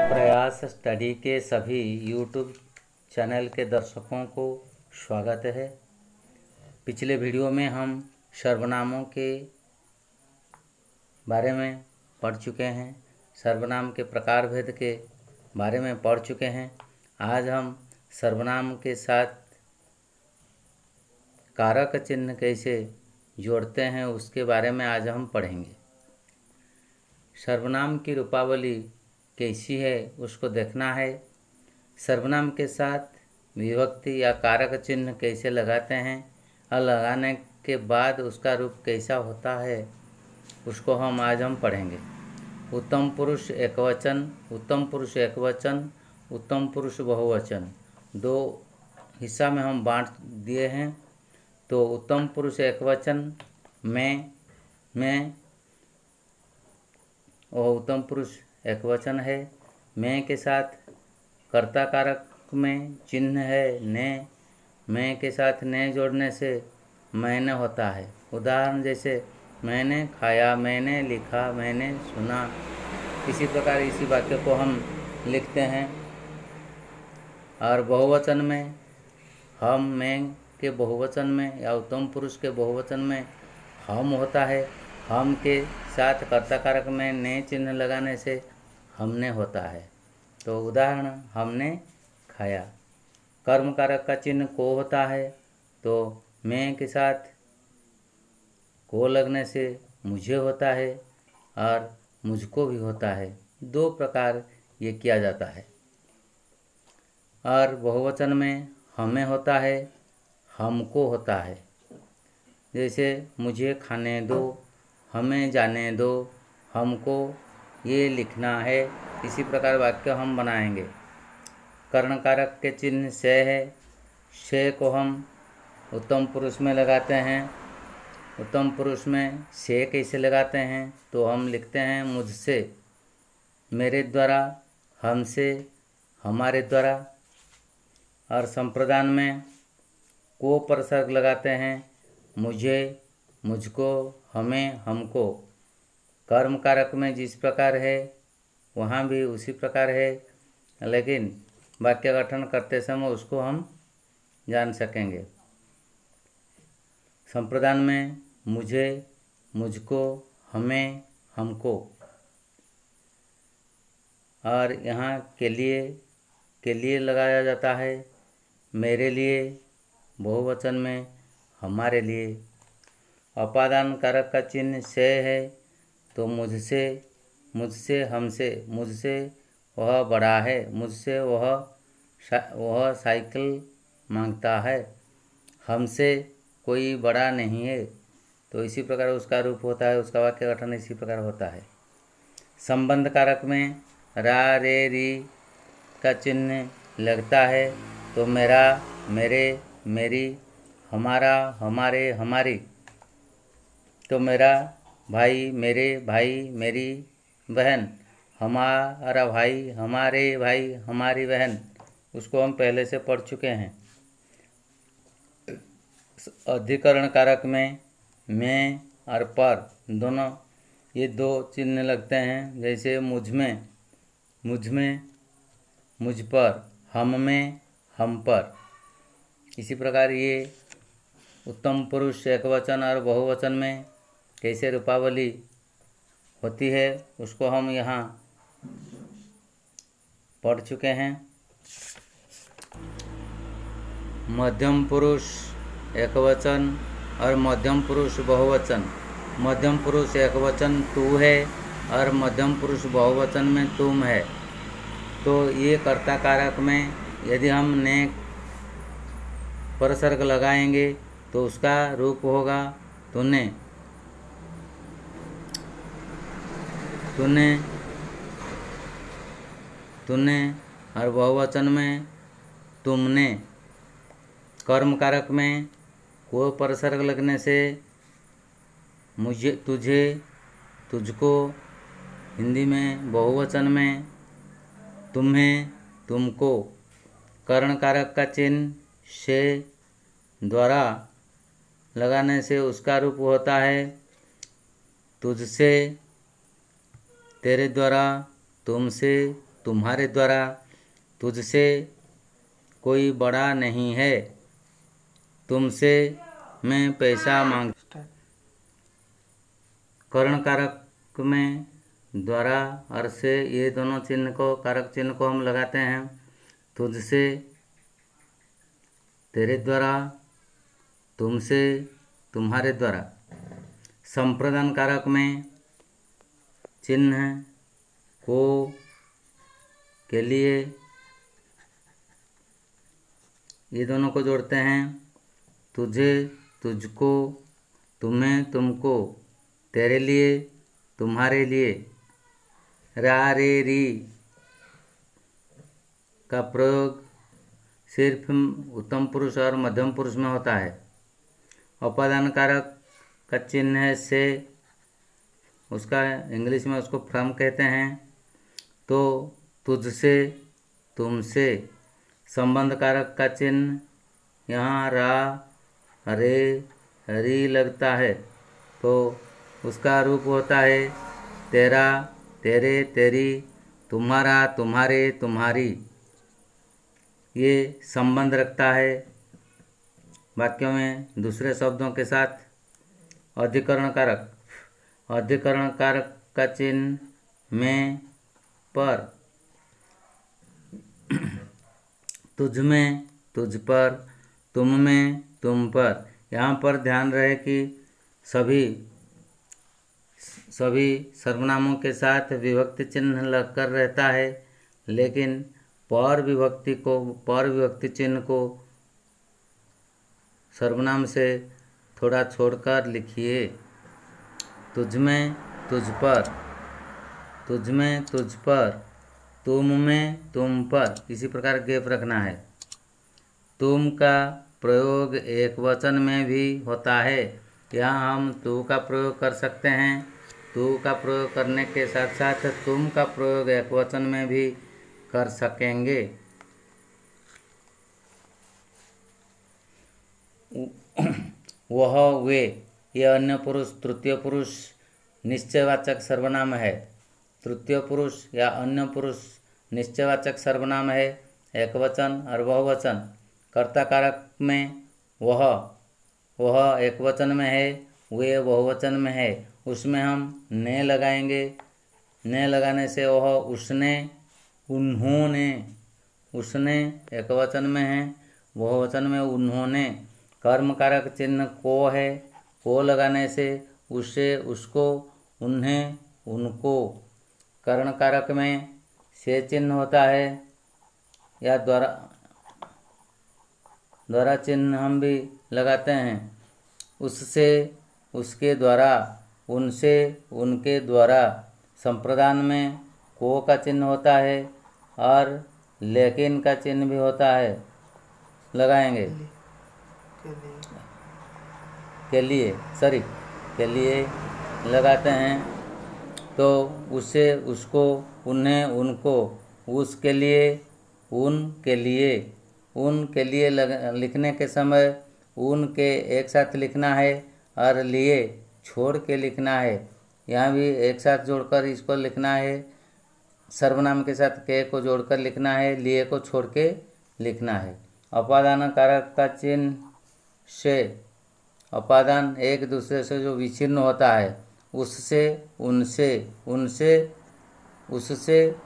प्रयास स्टडी के सभी यूट्यूब चैनल के दर्शकों को स्वागत है। पिछले वीडियो में हम सर्वनामों के बारे में पढ़ चुके हैं, सर्वनाम के प्रकार भेद के बारे में पढ़ चुके हैं। आज हम सर्वनाम के साथ कारक चिन्ह कैसे जोड़ते हैं उसके बारे में आज हम पढ़ेंगे। सर्वनाम की रूपावली कैसी है उसको देखना है। सर्वनाम के साथ विभक्ति या कारक चिन्ह कैसे लगाते हैं और लगाने के बाद उसका रूप कैसा होता है उसको आज हम पढ़ेंगे। उत्तम पुरुष एकवचन, उत्तम पुरुष एकवचन, उत्तम पुरुष बहुवचन, दो हिस्सा में हम बांट दिए हैं। तो उत्तम पुरुष एकवचन में वह उत्तम पुरुष एकवचन है। मैं के साथ कर्ता कारक में चिन्ह है ने। मैं के साथ ने जोड़ने से मैंने होता है। उदाहरण जैसे मैंने खाया, मैंने लिखा, मैंने सुना। इसी प्रकार इसी वाक्य को हम लिखते हैं। और बहुवचन में हम, मैं के बहुवचन में या उत्तम पुरुष के बहुवचन में हम होता है। हम के साथ कर्ता कारक में ने चिन्ह लगाने से हमने होता है। तो उदाहरण हमने खाया। कर्म कारक का चिन्ह को होता है। तो मैं के साथ को लगने से मुझे होता है और मुझको भी होता है। दो प्रकार ये किया जाता है। और बहुवचन में हमें होता है, हमको होता है। जैसे मुझे खाने दो, हमें जाने दो, हमको ये लिखना है। इसी प्रकार वाक्य हम बनाएंगे। कर्ण कारक के चिन्ह से है। से को हम उत्तम पुरुष में लगाते हैं। उत्तम पुरुष में से कैसे लगाते हैं तो हम लिखते हैं मुझसे, मेरे द्वारा, हमसे, हमारे द्वारा। और संप्रदान में को परसर्ग लगाते हैं। मुझे, मुझको, हमें, हमको। कर्म कारक में जिस प्रकार है वहाँ भी उसी प्रकार है, लेकिन वाक्य गठन करते समय उसको हम जान सकेंगे। संप्रदान में मुझे, मुझको, हमें, हमको। और यहाँ के लिए लगाया जाता है। मेरे लिए बहुवचन में, हमारे लिए। अपादान कारक का चिन्ह से है। तो मुझसे, मुझसे, हमसे। मुझसे वह बड़ा है, मुझसे वह साइकिल मांगता है। हमसे कोई बड़ा नहीं है। तो इसी प्रकार उसका रूप होता है, उसका वाक्य गठन इसी प्रकार होता है। संबंध कारक में रा, रे, री का चिन्ह लगता है। तो मेरा, मेरे, मेरी, हमारा, हमारे, हमारी। तो मेरा भाई, मेरे भाई, मेरी बहन, हमारा भाई, हमारे भाई, हमारी बहन। उसको हम पहले से पढ़ चुके हैं। अधिकरण कारक में मैं और पर दोनों ये दो चिन्ह लगते हैं। जैसे मुझ में, मुझ पर, हम में, हम पर। इसी प्रकार ये उत्तम पुरुष एकवचन और बहुवचन में कैसे रूपावली होती है उसको हम यहाँ पढ़ चुके हैं। मध्यम पुरुष एकवचन और मध्यम पुरुष बहुवचन। मध्यम पुरुष एकवचन तू है और मध्यम पुरुष बहुवचन में तुम है। तो ये कर्ता कारक में यदि हम ने परसर्ग लगाएंगे तो उसका रूप होगा तूने, तूने, तूने। और बहुवचन में तुमने। कर्म कारक में को परसर्ग लगने से मुझे, तुझे, तुझको। हिंदी में बहुवचन में तुम्हें, तुमको। कर्ण कारक का चिन्ह से द्वारा लगाने से उसका रूप होता है तुझसे, तेरे द्वारा, तुमसे, तुम्हारे द्वारा, तुझसे कोई बड़ा नहीं है, तुमसे मैं पैसा मांग। करण कारक में द्वारा और से ये दोनों चिन्ह को, कारक चिन्ह को हम लगाते हैं। तुझसे, तेरे द्वारा, तुमसे, तुम्हारे द्वारा। संप्रदान कारक में चिन्ह को, के लिए, ये दोनों को जोड़ते हैं। तुझे, तुझको, तुम्हें, तुमको, तेरे लिए, तुम्हारे लिए। रा रे री का प्रयोग सिर्फ उत्तम पुरुष और मध्यम पुरुष में होता है। अपादान कारक का चिन्ह है से, उसका इंग्लिश में उसको फ्रॉम कहते हैं। तो तुझसे, तुमसे। संबंध कारक का चिन्ह यहाँ रा, रे, री लगता है, तो उसका रूप होता है तेरा, तेरे, तेरी, तुम्हारा, तुम्हारे, तुम्हारी। ये संबंध रखता है वाक्यों में दूसरे शब्दों के साथ। अधिकरण कारक, अधिकरण कारक का चिन्ह में, पर, तुझ में, तुझ पर, तुम में, तुम पर। यहाँ पर ध्यान रहे कि सभी सर्वनामों के साथ विभक्ति चिन्ह लगकर रहता है, लेकिन पर विभक्ति चिन्ह को सर्वनाम से थोड़ा छोड़कर लिखिए। तुझ में, तुझ पर, तुझ में, तुझ पर, तुम में, तुम पर। इसी प्रकार गैप रखना है। तुम का प्रयोग एक वचन में भी होता है। यहाँ हम तू का प्रयोग कर सकते हैं। तू का प्रयोग करने के साथ साथ तुम का प्रयोग एक वचन में भी कर सकेंगे। वह, वे, ये अन्य पुरुष तृतीय पुरुष निश्चयवाचक सर्वनाम है। तृतीय पुरुष या अन्य पुरुष निश्चयवाचक सर्वनाम है, एक वचन और बहुवचन। कर्ता कारक में वह एक वचन में है, वे बहुवचन में है, उसमें हम ने लगाएंगे। ने लगाने से वह, उसने, उन्होंने। उसने एक वचन में है, बहुवचन में उन्होंने। कर्म कारक चिन्ह को है, को लगाने से उसे, उसको, उन्हें, उनको। करण कारक में से चिन्ह होता है या द्वारा चिन्ह हम भी लगाते हैं। उससे, उसके द्वारा, उनसे, उनके द्वारा। संप्रदान में को का चिन्ह होता है और लेकिन का चिन्ह भी होता है, लगाएंगे। के लिए लगाते हैं, तो उसे, उसको, उन्हें, उनको। उसके लिए, उनके लिए लिखने के समय उन के एक साथ लिखना है और लिए छोड़ के लिखना है। यहाँ भी एक साथ जोड़कर इसको लिखना है। सर्वनाम के साथ के को जोड़कर लिखना है, लिए को छोड़ के लिखना है। अपादान कारक का चिन्ह से, अपादान एक दूसरे से जो विच्छिन्न होता है, उससे, उनसे, उससे,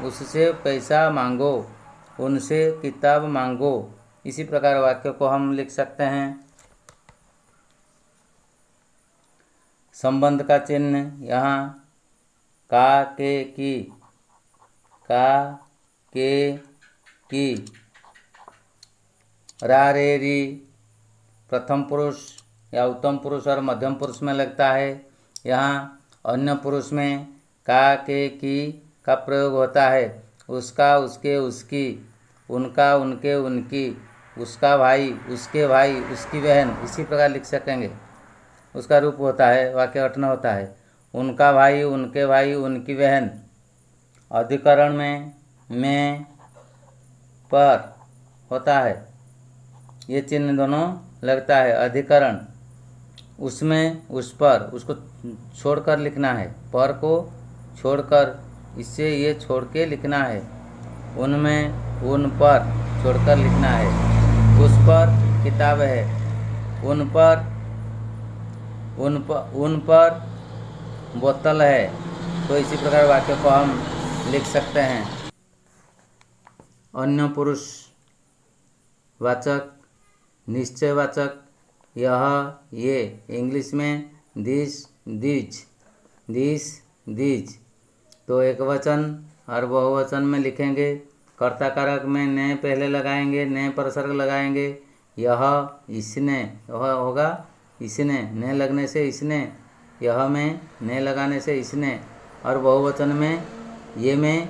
उससे पैसा मांगो, उनसे किताब मांगो। इसी प्रकार वाक्य को हम लिख सकते हैं। संबंध का चिन्ह यहाँ का, के, की, रा, रे, री प्रथम पुरुष या उत्तम पुरुष और मध्यम पुरुष में लगता है। यहाँ अन्य पुरुष में का, के, की का प्रयोग होता है। उसका, उसके, उसकी, उनका, उनके, उनकी, उसका भाई, उसके भाई, उसकी बहन। इसी प्रकार लिख सकेंगे। उसका रूप होता है, वाक्य गठन होता है उनका भाई, उनके भाई, उनकी बहन। अधिकरण में पर होता है, ये चिन्ह दोनों लगता है। अधिकरण, उसमें, उस पर, उसको छोड़कर लिखना है, पर को छोड़कर, इससे ये छोड़ के लिखना है। उनमें, उन पर छोड़कर लिखना है। उस पर किताब है, उन पर बोतल है। तो इसी प्रकार वाक्य को हम लिख सकते हैं। अन्य पुरुष वाचक, निश्चयवाचक, यह, ये, इंग्लिश में दिस, दीज। तो एक वचन और बहुवचन में लिखेंगे। कर्ता कारक में ने पहले लगाएंगे, ने परसर्ग लगाएंगे। यह, इसने, यह होगा इसने, ने लगने से इसने, यह में ने लगाने से इसने। और बहुवचन में ये में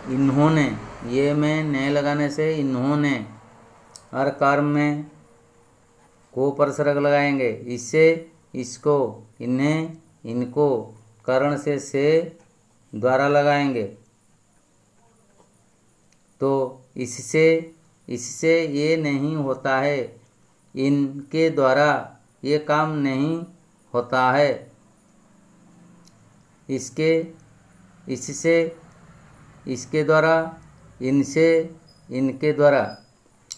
इन्होंने, ये में ने लगाने से इन्होंने। और कर्म में को परसर्ग लगाएंगे, इससे, इसको, इन्हें, इनको। करण से द्वारा लगाएंगे। तो इससे ये नहीं होता है, इनके द्वारा ये काम नहीं होता है। इससे, इसके द्वारा, इनसे, इनके द्वारा।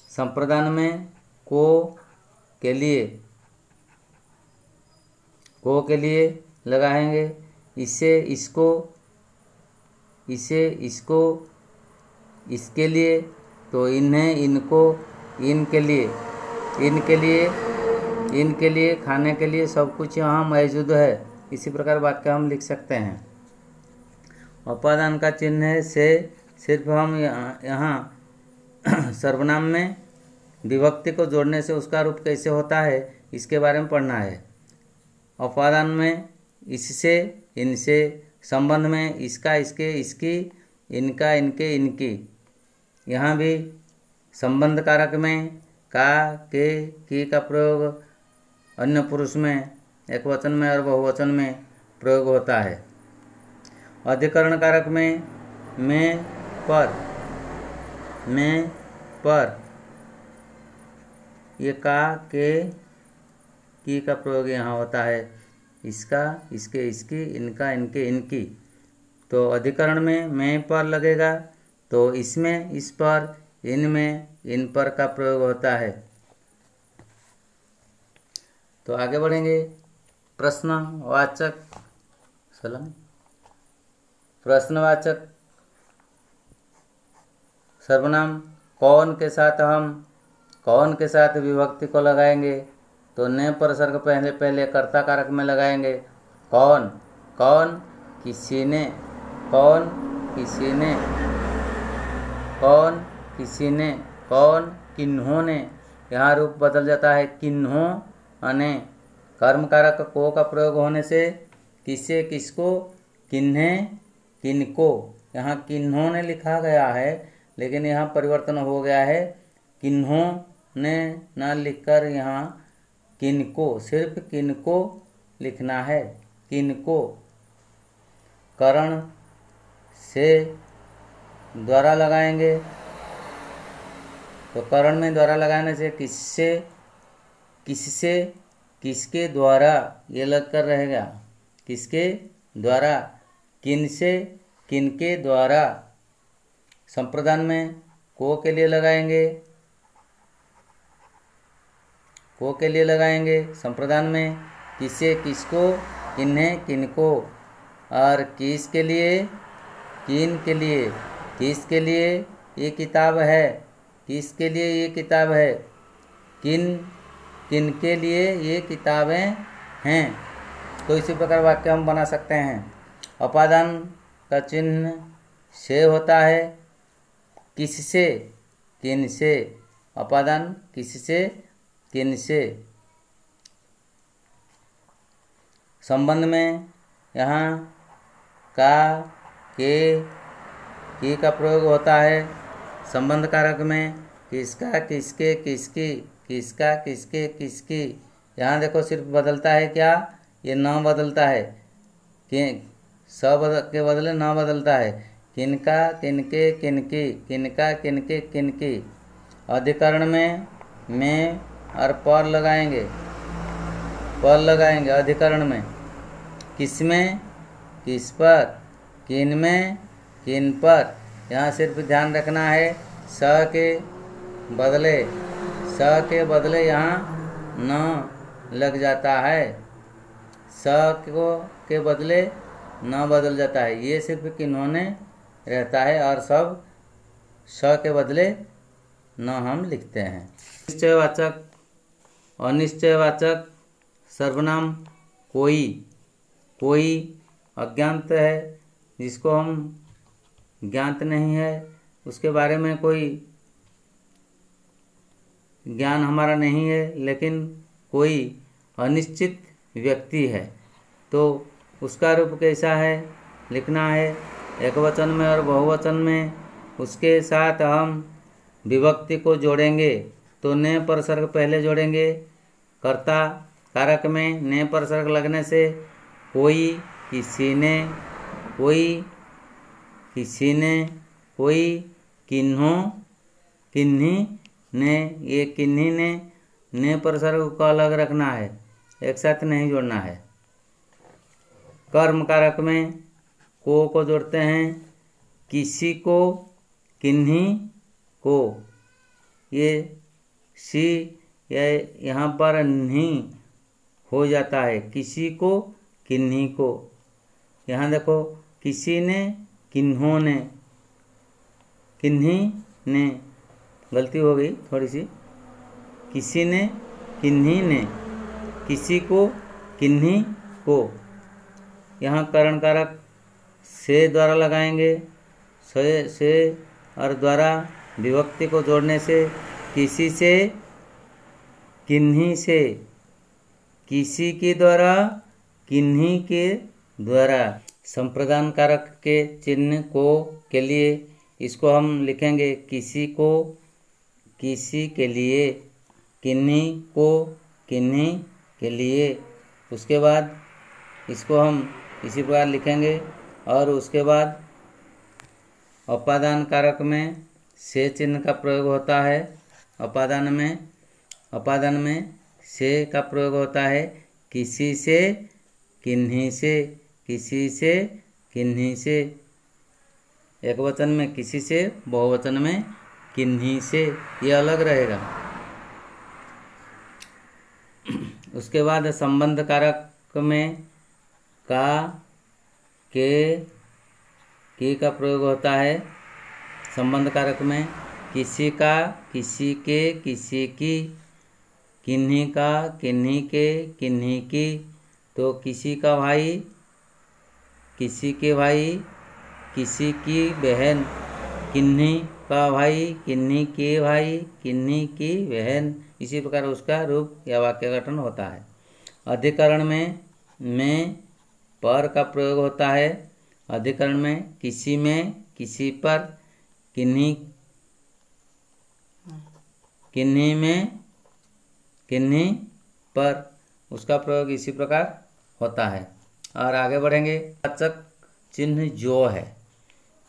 संप्रदान में को के लिए लगाएंगे। इसे, इसको, इसके लिए। तो इन्हें, इनको, इनके लिए, खाने के लिए, सब कुछ यहाँ मौजूद है। इसी प्रकार वाक्य हम लिख सकते हैं। उपादान का चिन्ह है से, सिर्फ हम यहाँ सर्वनाम में विभक्ति को जोड़ने से उसका रूप कैसे होता है इसके बारे में पढ़ना है। उपादान में इससे, इनसे, संबंध में इसका, इसके, इसकी, इनका, इनके, इनकी। यहाँ भी संबंध कारक में का, के, की का प्रयोग अन्य पुरुष में, एक वचन में और बहुवचन में प्रयोग होता है। अधिकरण कारक में में, पर, ये का, के, की का प्रयोग यहाँ होता है। इसका, इसके, इसकी, इनका, इनके, इनकी। तो अधिकरण में पर लगेगा, तो इसमें, इस पर, इनमें, इन पर का प्रयोग होता है। तो आगे बढ़ेंगे। प्रश्नवाचक सर्वनाम कौन के साथ विभक्ति को लगाएंगे। तो ने परसर्ग पहले कर्ता कारक में लगाएंगे। कौन, किसी ने, कौन, किन्होंने। यहाँ रूप बदल जाता है, किन्हों अने। कर्म कारक को का प्रयोग होने से किसे, किसको, किन्हें, किनको। यहाँ किन्होंने लिखा गया है, लेकिन यहाँ परिवर्तन हो गया है। किन्होंने न लिखकर यहाँ किनको, सिर्फ किनको लिखना है, किनको। करण से द्वारा लगाएंगे। तो करण में द्वारा लगाने से किससे, किसके द्वारा, ये लगकर रहेगा। किसके द्वारा, किनसे, किनके द्वारा। संप्रदान में को के लिए लगाएंगे। संप्रदान में किसे, किसको, किन्हें, किनको। और किस के लिए, किन के लिए। किस के लिए ये किताब है, किसके लिए ये किताब है। किन के लिए ये किताबें हैं। तो इसी प्रकार वाक्य हम बना सकते हैं। उपादान का चिन्ह से होता है, किससे, किनसे। उपादान किससे, किनसे। संबंध में यहाँ का, के, की का प्रयोग होता है। संबंध कारक में किसका, किसके, किसकी, किसका, किसके, किसकी। यहाँ देखो सिर्फ बदलता है क्या, ये न बदलता है, के बदले न बदलता है। किनका, किनके, किनकी, किनका, किनके, किनकी। अधिकरण में और पर लगाएंगे, अधिकरण में। किसमें, किस पर, किन में, किन पर। यहाँ सिर्फ ध्यान रखना है स के बदले यहाँ न लग जाता है, स के बदले न बदल जाता है। ये सिर्फ किन्होंने रहता है और सब स के बदले न हम लिखते हैं। निश्चयवाचक, अनिश्चयवाचक सर्वनाम कोई अज्ञात है, जिसको हम ज्ञात नहीं है, उसके बारे में कोई ज्ञान हमारा नहीं है, लेकिन कोई अनिश्चित व्यक्ति है, तो उसका रूप कैसा है लिखना है। एकवचन में और बहुवचन में उसके साथ हम विभक्ति को जोड़ेंगे, तो ने परसर्ग पहले जोड़ेंगे। कर्ता कारक में ने परसर्ग लगने से कोई, किसी ने, कोई, किन्हों, किन्हीं ने। ये किन्हीं ने परसर्ग को अलग रखना है, एक साथ नहीं जोड़ना है। कर्म कारक में को जोड़ते हैं, किसी को, किन्हीं को। ये सी यहाँ पर नहीं हो जाता है, किसी को, किन्हीं को। यहाँ देखो, किसी ने, किन्होंने, किन्हीं ने, गलती हो गई थोड़ी सी। किसी ने, किन्हीं ने, किसी को, किन्हीं को। यहाँ करण कारक से द्वारा लगाएंगे, से और द्वारा विभक्ति को जोड़ने से किसी से, किन्हीं से, किसी के द्वारा, किन्हीं के द्वारा। संप्रदान कारक के चिन्ह को के लिए इसको हम लिखेंगे किसी को, किसी के लिए, किन्हीं को, किन्हीं के लिए। उसके बाद इसको हम इसी प्रकार लिखेंगे। और उसके बाद अपादान कारक में से चिन्ह का प्रयोग होता है। अपादान में से का प्रयोग होता है, किसी से, किन्हीं से, किसी से, किन्हीं से। एकवचन में किसी से, बहुवचन में किन्हीं से, ये अलग रहेगा। उसके बाद संबंध कारक में का, के, की का प्रयोग होता है। संबंध कारक में किसी का, किसी के, किसी की, किन्हीं का, किन्हीं के, किन्हीं की। तो किसी का भाई, किसी के भाई, किसी की बहन। किन्हीं का भाई, किन्हीं के भाई, किन्हीं की बहन। इसी प्रकार उसका रूप या वाक्य गठन होता है। अधिकरण में पर का प्रयोग होता है। अधिकरण में, किसी पर, किन्हीं में, किन्हीं पर, उसका प्रयोग इसी प्रकार होता है। और आगे बढ़ेंगे। वाचक चिन्ह जो है,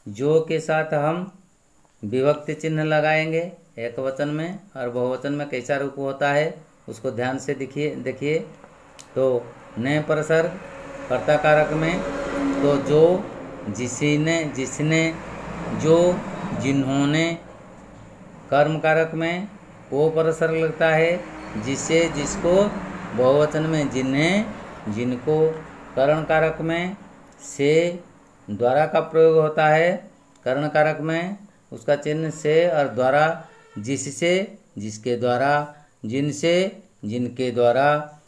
जो के साथ हम विभक्ति चिन्ह लगाएंगे। एकवचन में और बहुवचन में कैसा रूप होता है उसको ध्यान से देखिए। तो ने परसर्ग कर्ता कारक में तो जो, जिसने, जो, जिन्होंने। कर्म कारक में वो परसर्ग लगता है, जिसे, जिसको। बहुवचन में जिन्हें, जिनको। करण कारक में से द्वारा का प्रयोग होता है। करण कारक में उसका चिन्ह से और द्वारा, जिससे, जिसके द्वारा, जिनसे, जिनके द्वारा।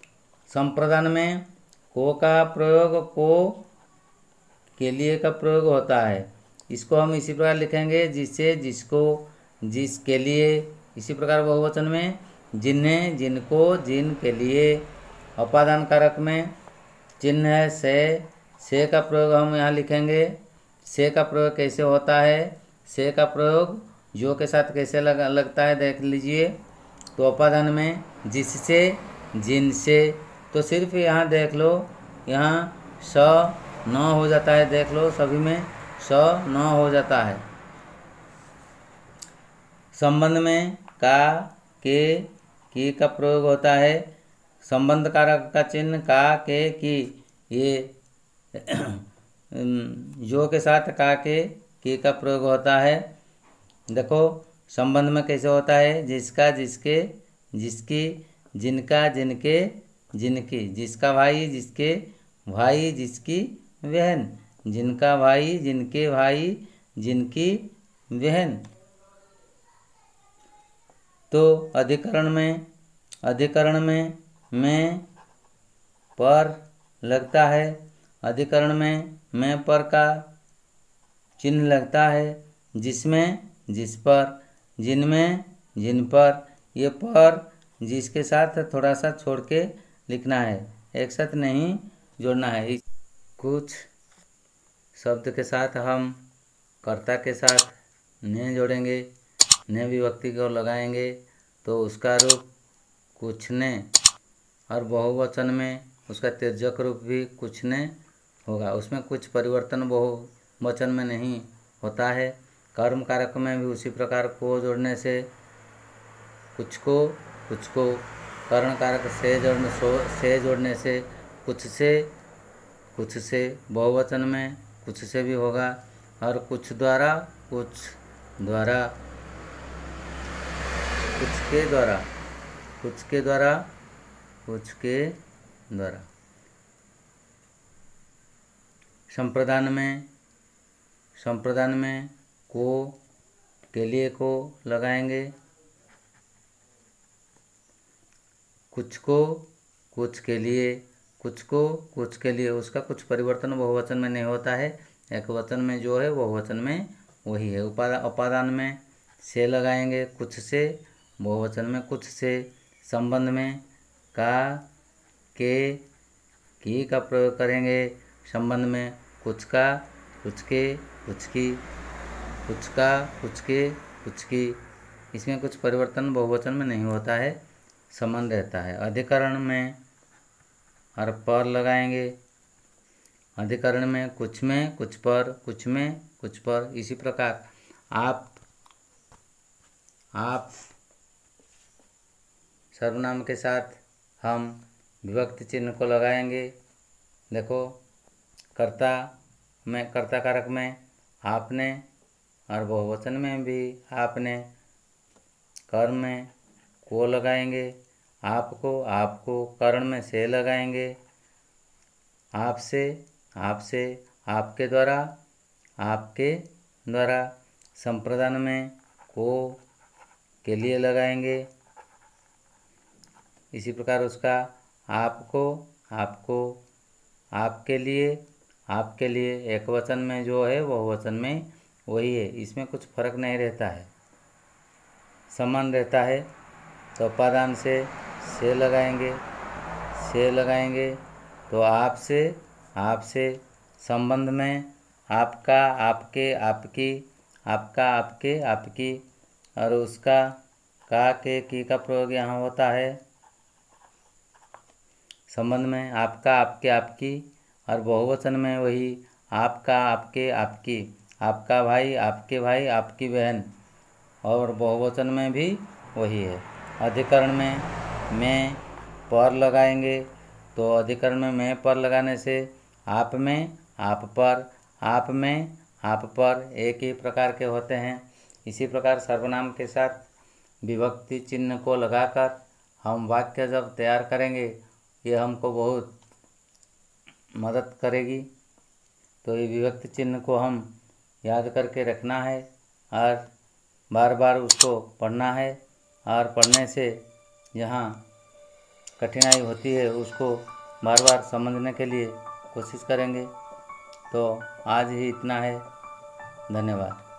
संप्रदान में को का प्रयोग को के लिए का प्रयोग होता है। इसको हम इसी प्रकार लिखेंगे, जिससे, जिसको, जिसके लिए। इसी प्रकार बहुवचन में जिन्हें, जिनको, जिन के लिए। अपादान कारक में चिन्ह है से का प्रयोग हम यहाँ लिखेंगे। से का प्रयोग कैसे होता है, से का प्रयोग जो के साथ कैसे लगता है देख लीजिए। तो अपादान में जिससे, जिनसे। तो सिर्फ यहाँ देख लो, यहाँ स न हो जाता है, देख लो सभी में स न हो जाता है। संबंध में का, के, की का प्रयोग होता है। संबंध कारक का चिन्ह का, के, की, ये जो के साथ का, के, की का प्रयोग होता है। देखो संबंध में कैसे होता है, जिसका, जिसके, जिसकी, जिनका, जिनके, जिनकी, जिसका भाई, जिसके भाई, जिसकी बहन, जिनका भाई, जिनके भाई, जिनकी बहन। तो अधिकरण में मैं पर लगता है। अधिकरण में मैं पर का चिन्ह लगता है, जिसमें, जिस पर, जिनमें, जिन पर। ये पर जिसके साथ थोड़ा सा छोड़ के लिखना है, एक साथ नहीं जोड़ना है। कुछ शब्द के साथ हम कर्ता के साथ ने जोड़ेंगे, ने विभक्ति को लगाएंगे तो उसका रूप कुछ ने, और बहुवचन में उसका तिर्यक रूप भी कुछ ने होगा। उसमें कुछ परिवर्तन बहुवचन में नहीं होता है। कर्म कारक में भी उसी प्रकार को जोड़ने से कुछ को, कर्ण कारक से जोड़ने से कुछ से, बहुवचन में कुछ से भी होगा। और कुछ द्वारा, कुछ द्वारा, कुछ के द्वारा, कुछ के द्वारा, कुछ के द्वारा। संप्रदान में को के लिए को लगाएंगे, कुछ को कुछ के लिए, कुछ को कुछ के लिए। उसका कुछ परिवर्तन बहुवचन में नहीं होता है, एक वचन में जो है बहुवचन में वही है। उपादान में से लगाएंगे, कुछ से, बहुवचन में कुछ से। संबंध में का, के, की का प्रयोग करेंगे। संबंध में कुछ का, कुछ के, कुछ की, कुछ का, कुछ के, कुछ की। इसमें कुछ परिवर्तन बहुवचन में नहीं होता है, समान रहता है। अधिकरण में और पर लगाएंगे। अधिकरण में कुछ पर, कुछ में कुछ पर। इसी प्रकार आप सर्वनाम के साथ हम विभक्ति चिन्ह को लगाएंगे। देखो कर्ता कारक में आपने, और बहुवचन में भी आपने। कर्म में को लगाएंगे, आपको। कर्ण में से लगाएंगे, आपसे, आपके द्वारा, आपके द्वारा। संप्रदान में को के लिए लगाएंगे। इसी प्रकार उसका आपको, आपके लिए। एक वचन में जो है बहुवचन में वही है, इसमें कुछ फर्क नहीं रहता है, समान रहता है। तो उपादान से लगाएंगे तो आपसे। संबंध में आपका, आपके, आपकी, आपकी। और उसका का, के, की का प्रयोग यहाँ होता है। संबंध में आपका, आपके, आपकी, और बहुवचन में वही आपका, आपके, आपकी, आपका भाई, आपके भाई, आपकी बहन। और बहुवचन में भी वही है। अधिकरण में मैं पर लगाएंगे तो अधिकरण में मैं पर लगाने से आप में, आप पर, आप में, आप पर एक ही प्रकार के होते हैं। इसी प्रकार सर्वनाम के साथ विभक्ति चिन्ह को लगाकर हम वाक्य जब तैयार करेंगे, ये हमको बहुत मदद करेगी। तो ये विभक्ति चिन्ह को हम याद करके रखना है और बार बार उसको पढ़ना है। और पढ़ने से जहाँ कठिनाई होती है उसको बार बार समझने के लिए कोशिश करेंगे। तो आज ही इतना है, धन्यवाद।